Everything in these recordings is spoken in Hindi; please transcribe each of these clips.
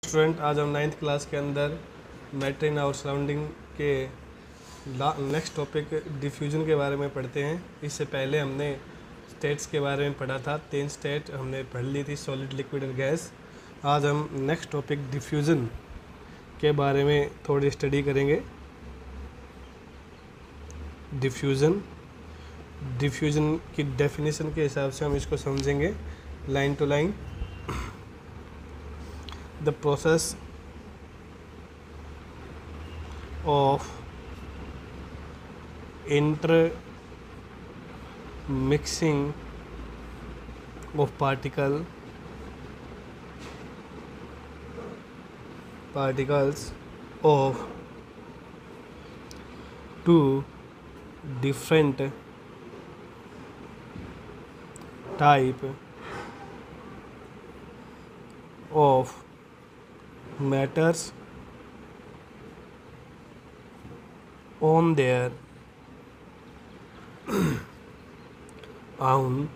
स्टूडेंट, आज हम 9th क्लास के अंदर मैटर इन आवर सराउंडिंग के नेक्स्ट टॉपिक डिफ्यूजन के बारे में पढ़ते हैं। इससे पहले हमने स्टेट्स के बारे में पढ़ा था, 3 स्टेट हमने पढ़ ली थी, सॉलिड, लिक्विड और गैस। आज हम नेक्स्ट टॉपिक डिफ्यूजन के बारे में थोड़ी स्टडी करेंगे। डिफ्यूजन की डेफिनेशन के हिसाब से हम इसको समझेंगे line to line. The process of intermixing of particles of two different type of matters on their own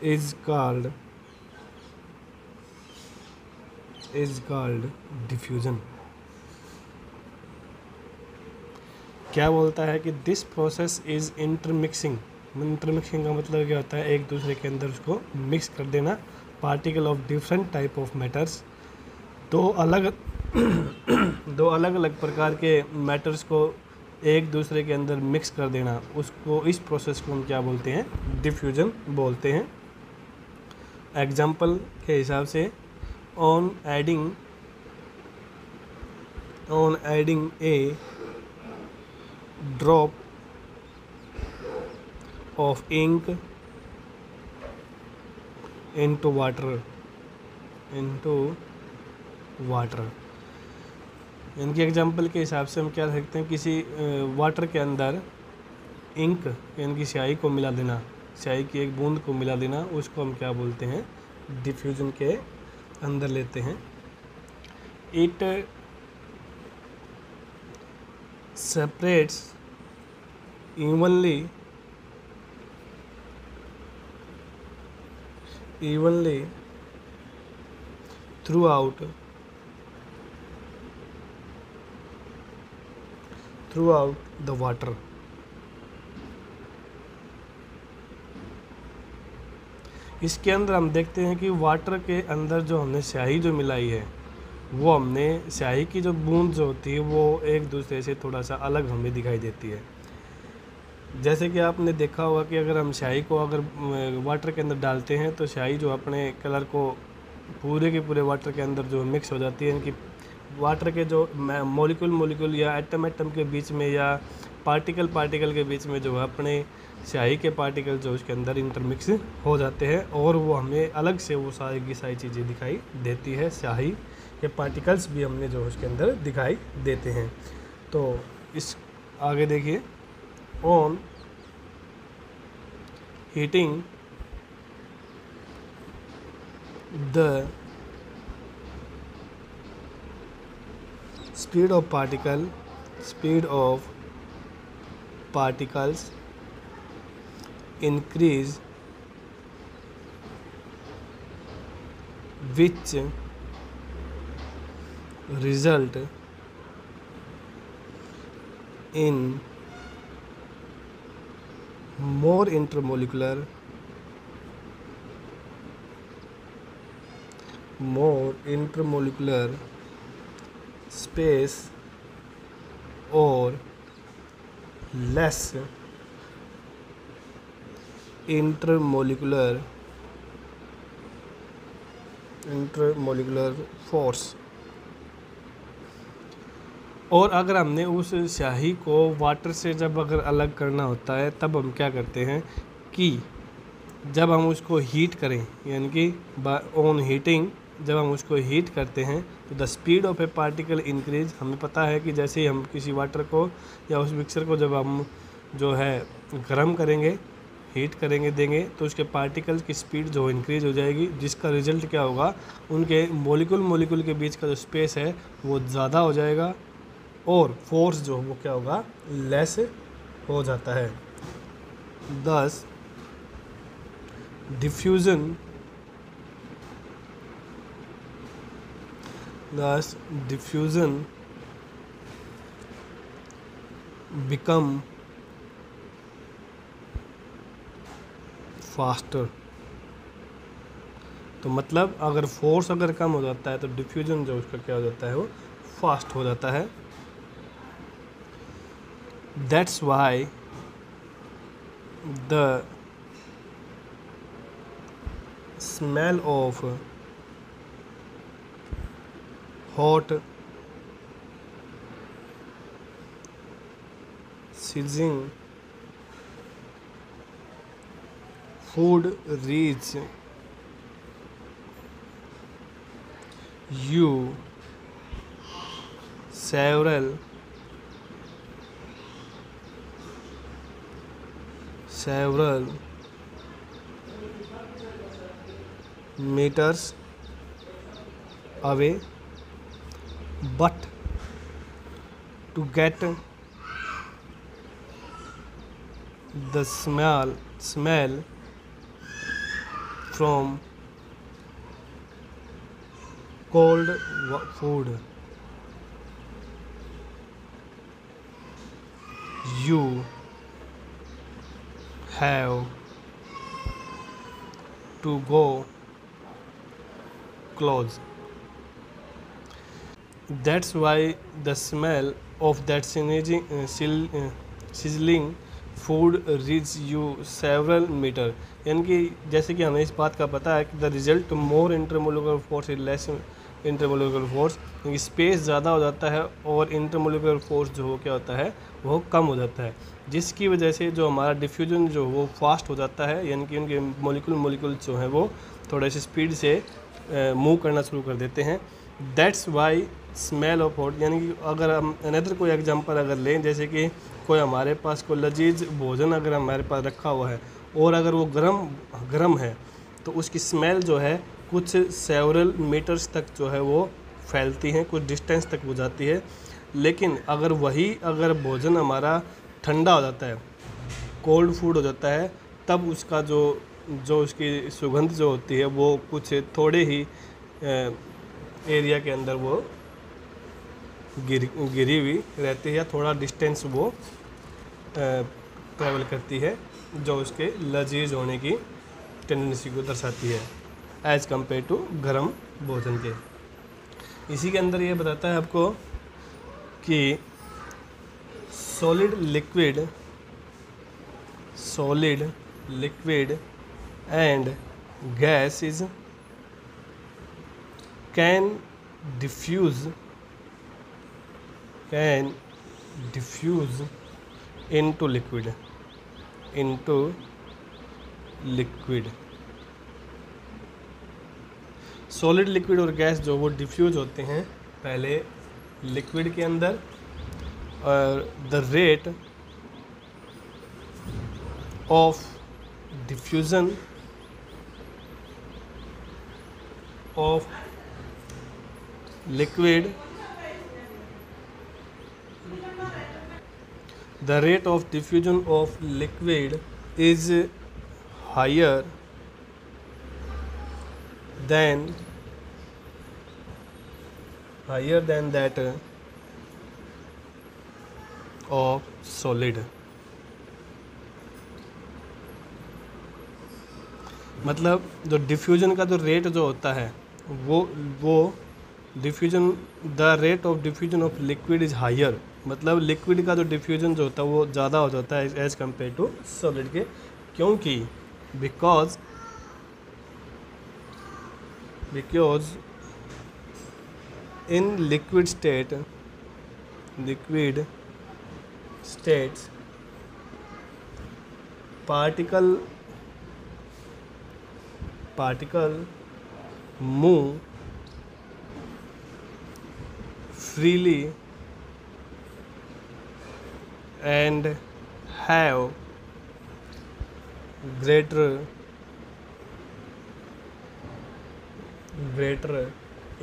is called diffusion। क्या बोलता है कि दिस प्रोसेस इज इंटरमिक्सिंग का मतलब क्या होता है, एक दूसरे के अंदर उसको मिक्स कर देना, particle of different type of matters, दो अलग अलग प्रकार के मैटर्स को एक दूसरे के अंदर मिक्स कर देना, उसको, इस प्रोसेस को हम क्या बोलते हैं, डिफ्यूजन बोलते हैं। एग्जाम्पल के हिसाब से on adding a drop of ink into water. इनके एग्जाम्पल के हिसाब से हम क्या रखते हैं, किसी वाटर के अंदर इंक यानी कि स्याही को मिला देना, स्याही की एक बूंद को मिला देना, उसको हम क्या बोलते हैं, डिफ्यूजन के अंदर लेते हैं। It separates evenly throughout the water। इसके अंदर हम देखते हैं कि वाटर के अंदर जो हमने स्याही जो मिलाई है, वो हमने स्याही की जो बूंद जो होती है वो एक दूसरे से थोड़ा सा अलग हमें दिखाई देती है। जैसे कि आपने देखा होगा कि अगर हम स्याही को अगर वाटर के अंदर डालते हैं तो स्याही जो अपने कलर को पूरे के पूरे वाटर के अंदर जो मिक्स हो जाती है, इनकी वाटर के जो मॉलिक्यूल या एटम के बीच में या पार्टिकल के बीच में जो है अपने स्याही के पार्टिकल जो उसके अंदर इंटरमिक्स हो जाते हैं और वो हमें अलग से वो सारी की सारी चीज़ें दिखाई देती है। स्याही के पार्टिकल्स भी हमने जो उसके अंदर दिखाई देते हैं। तो इस आगे देखिए, on heating the speed of particles increase, which result in more intermolecular space or less intermolecular force। और अगर हमने उस स्याही को वाटर से जब अगर अलग करना होता है तब हम क्या करते हैं कि जब हम उसको हीट करें, यानी कि ऑन हीटिंग जब हम उसको हीट करते हैं तो the speed of A particle increase. हमें पता है कि जैसे ही हम किसी वाटर को या उस मिक्सर को जब हम जो है गर्म करेंगे, हीट करेंगे देंगे, तो उसके पार्टिकल्स की स्पीड जो इंक्रीज हो जाएगी, जिसका रिजल्ट क्या होगा, उनके मॉलिक्यूल के बीच का जो स्पेस है वो ज़्यादा हो जाएगा और फोर्स जो वो क्या होगा, लेस हो जाता है। Thus, diffusion thus diffusion become faster। तो मतलब अगर फोर्स अगर कम हो जाता है तो डिफ्यूजन जो उसका क्या हो जाता है वो फास्ट हो जाता है। That's why the smell of hot sizzling food reach you several meters away, but to get the smell from cold food you have to go close। That's why the smell of that sizzling food reaches you several meter। यानी कि जैसे कि हमें इस बात का पता है कि the result more intermolecular force is less intermolecular force, क्योंकि स्पेस ज़्यादा हो जाता है और इंटरमोलिकुलर फोर्स जो हो क्या होता है वो कम हो जाता है, जिसकी वजह से जो हमारा डिफ्यूजन जो वो फास्ट हो जाता है, यानी कि उनके मोलिकुल जो हैं वो थोड़े से स्पीड से मूव करना शुरू कर देते हैं। That's why smell of hot, यानी कि अगर हम अनदर कोई एग्जांपल अगर लें, जैसे कि कोई हमारे पास कोई लजीज भोजन अगर हमारे पास रखा हुआ है और अगर वो गरम है तो उसकी स्मेल जो है कुछ सेवरल मीटर्स तक जो है वो फैलती हैं, कुछ डिस्टेंस तक हो जाती है। लेकिन अगर भोजन हमारा ठंडा हो जाता है, कोल्ड फूड हो जाता है, तब उसका जो उसकी सुगंध जो होती है वो कुछ थोड़े ही एरिया के अंदर वो गिरी हुई रहती है या थोड़ा डिस्टेंस वो ट्रैवल करती है, जो उसके लजीज होने की टेंडेंसी को दर्शाती है एज़ कम्पेयर टू गर्म भोजन के। इसी के अंदर ये बताता है आपको कि solid liquid and gases can diffuse into liquid। Solid liquid और गैस जो वो डिफ्यूज होते हैं पहले लिक्विड के अंदर, और the rate of diffusion of liquid the rate of diffusion of liquid is higher than that of solid। मतलब जो डिफ्यूजन का जो रेट जो होता है वो diffusion the rate of diffusion of liquid is higher, मतलब लिक्विड का जो डिफ्यूजन जो होता है वो ज़्यादा हो जाता है एज़ कम्पेयर टू सॉलिड के, क्योंकि because in liquid states particle move freely and have greater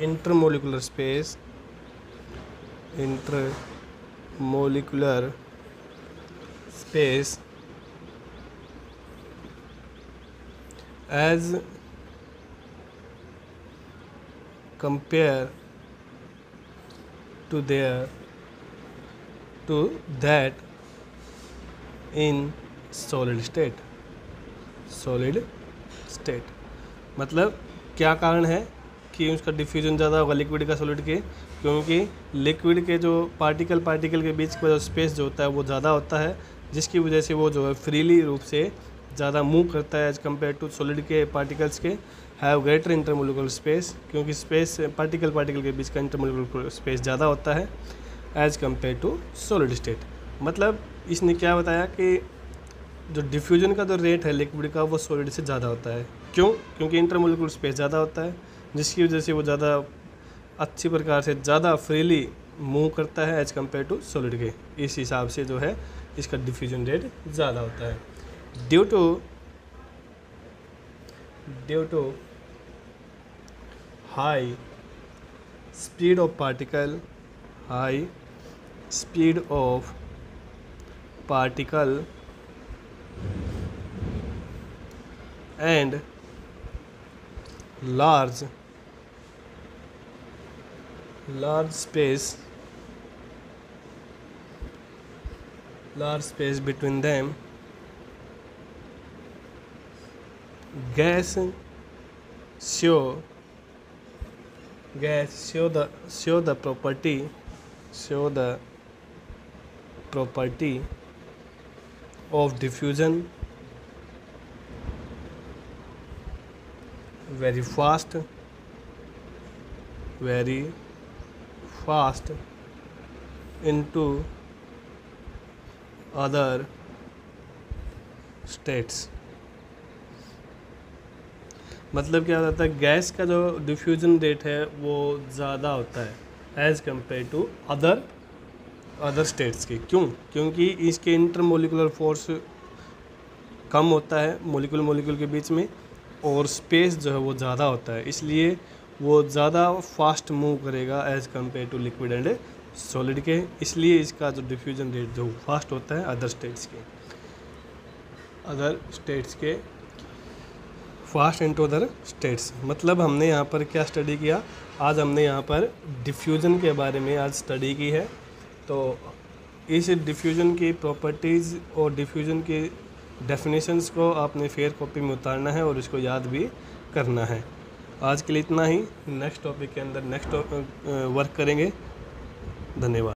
intermolecular space as compare to that in solid state. मतलब क्या कारण है कि उसका डिफ्यूजन ज़्यादा होगा लिक्विड का सॉलिड के, क्योंकि लिक्विड के जो पार्टिकल के बीच का जो स्पेस जो होता है वो ज़्यादा होता है, जिसकी वजह से वो जो है फ्रीली रूप से ज़्यादा मूव करता है एज कम्पेयर टू सॉलिड के पार्टिकल्स के हैव ग्रेटर इंटरमोलिकुलर स्पेस, क्योंकि स्पेस पार्टिकल के बीच का इंटरमोलिकुलर स्पेस ज़्यादा होता है as compare to solid state. मतलब इसने क्या बताया कि जो डिफ्यूजन का जो रेट है लिक्विड का वो सॉलिड से ज़्यादा होता है। क्यों? क्योंकि इंटरमोलिकुलर स्पेस ज़्यादा होता है, जिसकी वजह से वो ज़्यादा अच्छी प्रकार से ज़्यादा फ्रीली मूव करता है एज कम्पेयर टू सॉलिड के। इस हिसाब से जो है इसका डिफ्यूजन रेट ज़्यादा होता है। Due to high speed of particle and large space between them, gas show the property of diffusion very fast into other states। मतलब क्या होता है, गैस का जो डिफ्यूजन रेट है वो ज़्यादा होता है as compare to other states के। क्यों? क्योंकि इसके इंटरमोलिकुलर फोर्स कम होता है मोलिकुल के बीच में, और स्पेस जो है वो ज़्यादा होता है, इसलिए वो ज़्यादा फास्ट मूव करेगा as compare to liquid and solid के। इसलिए इसका जो डिफ्यूजन रेट जो फास्ट होता है अदर स्टेट्स के फास्ट इनटू अदर स्टेट्स। मतलब हमने यहाँ पर क्या स्टडी किया, आज हमने यहाँ पर डिफ्यूजन के बारे में आज स्टडी की है। तो इस डिफ्यूजन की प्रॉपर्टीज़ और डिफ्यूजन की डेफिनेशंस को आपने फेयर कॉपी में उतारना है और इसको याद भी करना है। आज के लिए इतना ही। नेक्स्ट टॉपिक के अंदर नेक्स्ट वर्क करेंगे। धन्यवाद।